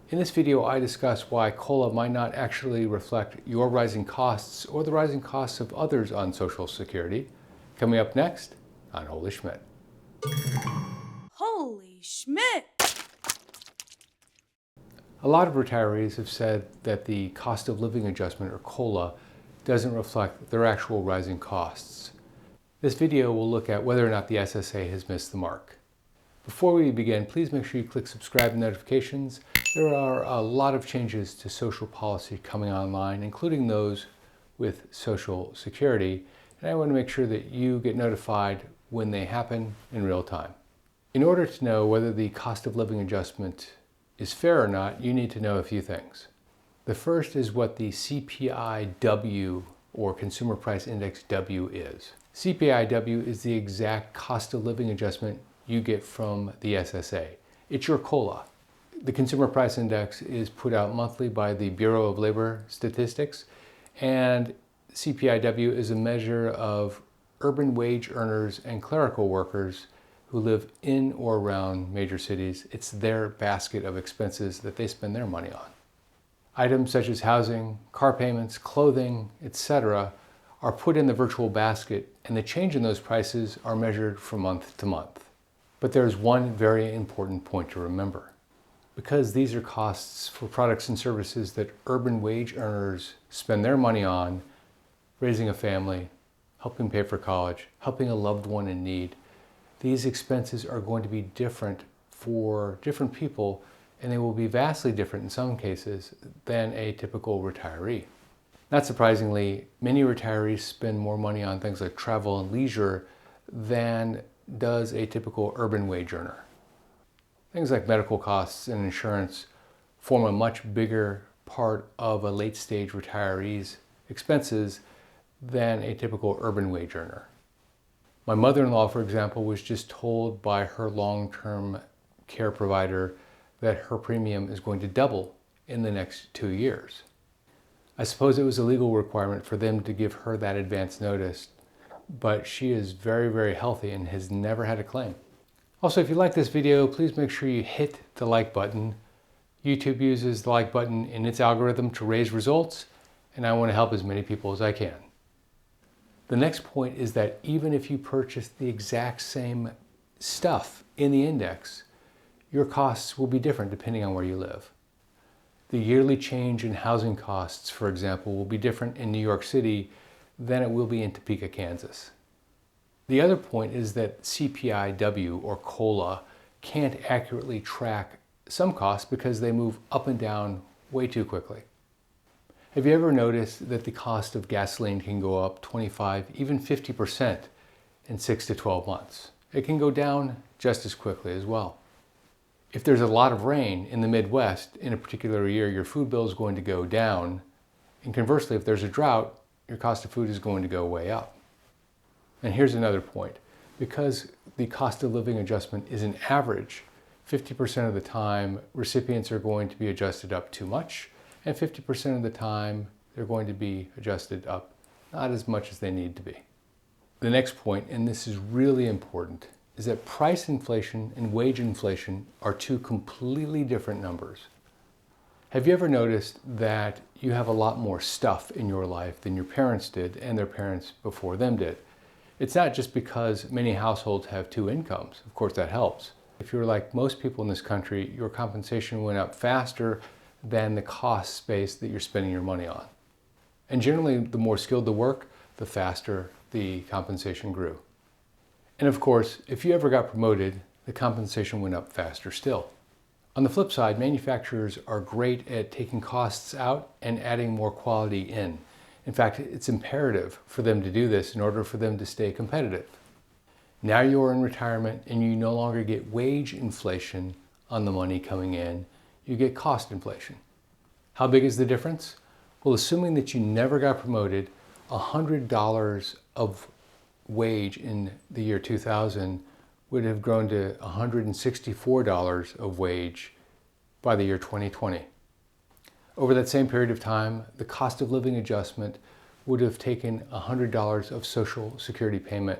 In this video, I discuss why COLA might not actually reflect your rising costs or the rising costs of others on Social Security. Coming up next on Holy Schmidt. Holy Schmidt! A lot of retirees have said that the cost of living adjustment, or COLA, doesn't reflect their actual rising costs. This video will look at whether or not the SSA has missed the mark. Before we begin, please make sure you click subscribe and notifications. There are a lot of changes to social policy coming online, including those with Social Security, and I want to make sure that you get notified when they happen in real time. In order to know whether the cost of living adjustment is fair or not, you need to know a few things. The first is what the CPI-W, or Consumer Price Index W, is. CPI-W is the exact cost of living adjustment you get from the SSA. It's your COLA. The Consumer Price Index is put out monthly by the Bureau of Labor Statistics, and CPI-W is a measure of urban wage earners and clerical workers who live in or around major cities. It's their basket of expenses that they spend their money on. Items such as housing, car payments, clothing, etc. are put in the virtual basket, and the change in those prices are measured from month to month. But there's one very important point to remember. Because these are costs for products and services that urban wage earners spend their money on, raising a family, helping pay for college, helping a loved one in need, these expenses are going to be different for different people, and they will be vastly different in some cases than a typical retiree. Not surprisingly, many retirees spend more money on things like travel and leisure than does a typical urban wage earner. Things like medical costs and insurance form a much bigger part of a late-stage retiree's expenses than a typical urban wage earner. My mother-in-law, for example, was just told by her long-term care provider that her premium is going to double in the next 2 years. I suppose it was a legal requirement for them to give her that advance notice, but she is very, very healthy and has never had a claim. Also, if you like this video, please make sure you hit the like button. YouTube uses the like button in its algorithm to raise results, and I want to help as many people as I can. The next point is that even if you purchase the exact same stuff in the index, your costs will be different depending on where you live. The yearly change in housing costs, for example, will be different in New York City than it will be in Topeka, Kansas. The other point is that CPI-W, or COLA, can't accurately track some costs because they move up and down way too quickly. Have you ever noticed that the cost of gasoline can go up 25, even 50% in 6 to 12 months? It can go down just as quickly as well. If there's a lot of rain in the Midwest in a particular year, your food bill is going to go down. And conversely, if there's a drought, your cost of food is going to go way up. And here's another point. Because the cost of living adjustment is an average, 50% of the time recipients are going to be adjusted up too much, and 50% of the time they're going to be adjusted up not as much as they need to be. The next point, and this is really important, is that price inflation and wage inflation are two completely different numbers. Have you ever noticed that you have a lot more stuff in your life than your parents did and their parents before them did? It's not just because many households have two incomes. Of course, that helps. If you're like most people in this country, your compensation went up faster than the cost base that you're spending your money on. And generally, the more skilled the work, the faster the compensation grew. And of course, if you ever got promoted, the compensation went up faster still. On the flip side, manufacturers are great at taking costs out and adding more quality in. In fact, it's imperative for them to do this in order for them to stay competitive. Now you're in retirement and you no longer get wage inflation on the money coming in, you get cost inflation. How big is the difference? Well, assuming that you never got promoted, $100 of wage in the year 2000 would have grown to $164 of wage by the year 2020. Over that same period of time, the cost of living adjustment would have taken $100 of Social Security payment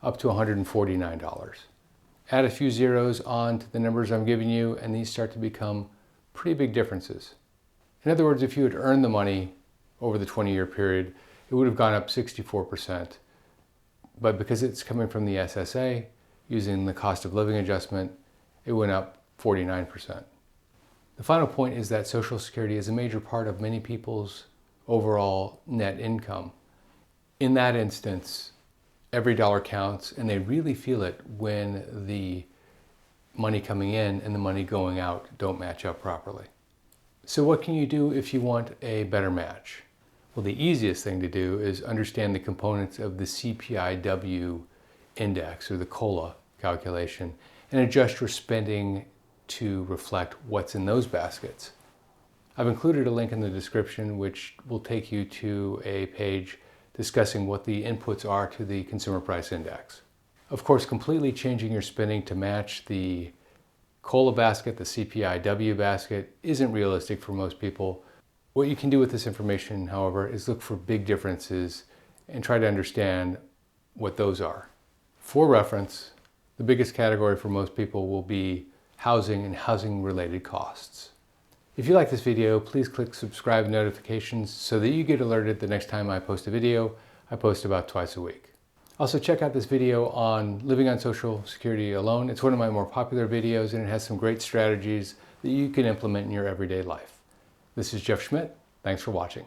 up to $149. Add a few zeros on to the numbers I'm giving you, and these start to become pretty big differences. In other words, if you had earned the money over the 20-year period, it would have gone up 64%. But because it's coming from the SSA, using the cost of living adjustment, it went up 49%. The final point is that Social Security is a major part of many people's overall net income. In that instance, every dollar counts, and they really feel it when the money coming in and the money going out don't match up properly. So what can you do if you want a better match? Well, the easiest thing to do is understand the components of the CPI-W index, or the COLA calculation, and adjust your spending to reflect what's in those baskets. I've included a link in the description which will take you to a page discussing what the inputs are to the Consumer Price Index. Of course, completely changing your spending to match the COLA basket, the CPI-W basket, isn't realistic for most people. What you can do with this information, however, is look for big differences and try to understand what those are. For reference, the biggest category for most people will be housing and housing-related costs. If you like this video, please click subscribe notifications so that you get alerted the next time I post a video. I post about twice a week. Also, check out this video on living on Social Security alone. It's one of my more popular videos, and it has some great strategies that you can implement in your everyday life. This is Jeff Schmidt. Thanks for watching.